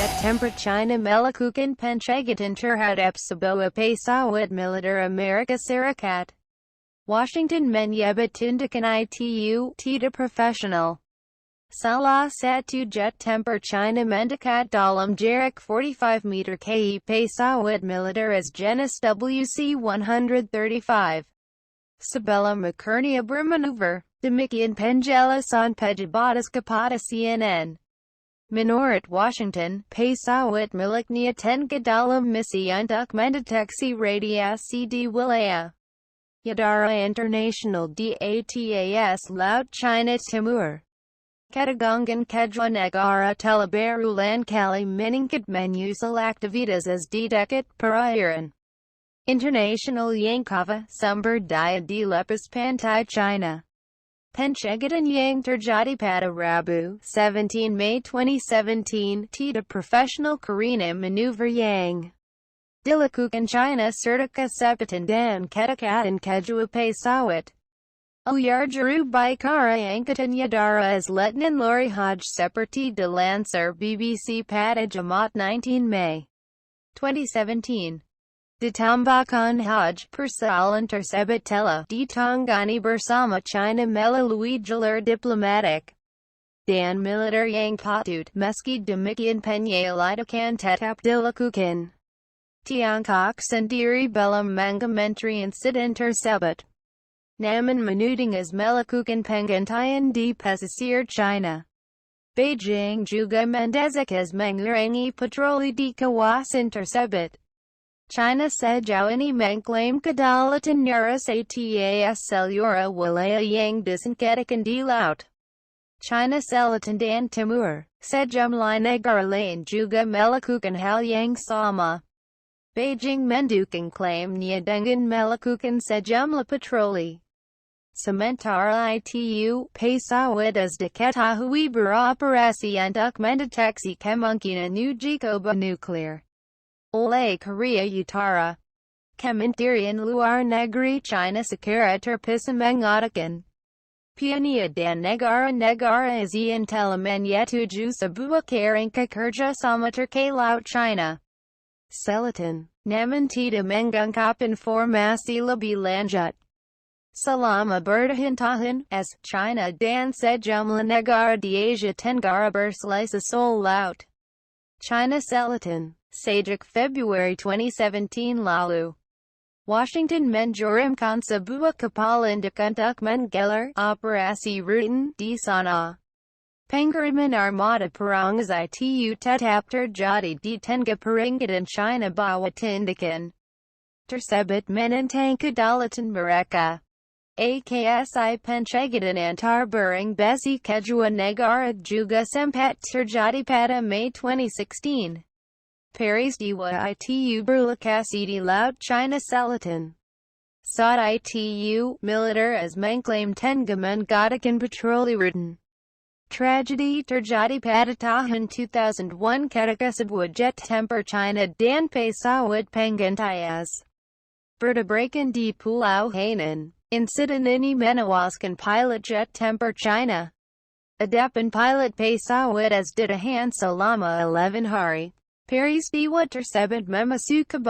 jet temper China melakukan penchagitan terhadap sebuah pesawat militer Amerika Serikat. Washington menyebutkan itu tidak profesional. Salah satu jet temper China mendekat dalam jarak 45 meter ke pesawat militer jenis WC-135. Sebelum akhirnya bermanuver, demikian penjelasan pejabat kepada CNN. Menurut Washington, pesawat miliknya tengah dalam misi untuk mendeteksi radiasi di wilayah Udara Internasional di atas Laut China Timur. Katagangan kedua negara telah berulang kali meningkat menyusul aktivitas di dekat perairan internasional yang kava sumber daya di lepas pantai China. Pencegahan yang terjadi pada Rabu, 17 Mei 2017, tidak profesional karena manuver yang dilakukan China serta kecepatan dan kedekatan kedua pesawat. Uyar juru bicara Angkatan Udara Letnan Lori Hodge seperti dilansir BBC pada Jumat 19 Mei 2017. Ditambahkan Hodge, persoalan tersebut telah ditangani bersama China melalui jalur diplomatik dan militer yang patut. Meski demikian penyelidikan tetap dilakukan. Tiongkok sendiri belum mengomentari insiden tersebut. Namun menuding melakukan pengintaian di pesisir China. Beijing juga mendesak mengurangi patroli di kawasan tersebut. China sejauh ini mengklaim kedaulatan nyaris atas seluruh wilayah yang disengketakan di laut China Selatan dan Timur. Sejumlah negara lain juga melakukan hal yang sama. Beijing mendukung klaimnya dengan melakukan sejumlah patroli. Sementara itu, pesawat diketahui beroperasi untuk mendeteksi kemungkinan uji coba nuklir oleh Korea Utara. Kementerian Luar Negeri China segera terpisah mengatakan pihaknya dan negara-negara ASEAN telah menyetujui sebuah kerangka kerjasama terkait Laut China Selatan, namun tidak mengungkap informasi lebih lanjut. Selama bertahun-tahun, China dan sejumlah negara di Asia Tenggara berselisih soal Laut China Selatan. Sejak Februari 2017 lalu, Washington mengirimkan sebuah kapal untuk menggelar operasi rutin di sana. Pengiriman armada perang itu tetap terjadi di tengah peringatan China bahwa tindakan tersebut menentang kedaulatan mereka. AKSI pencegahan antar barang besi kedua negara juga sempat terjadi pada Mei 2016. Peristiwa itu berlokasi di Laut China Selatan. Saat itu, militer mengklaim tengah mengadakan patroli rutin. Tragedi terjadi pada tahun 2001 ketika sebuah jet temper China dan pesawat pengintai bertabrakan di Pulau Hainan. Insiden ini menewaskan pilot jet temper China. Adapun pilot pesawat ditahan selama 11 hari. Peristiwa tersebut memasuki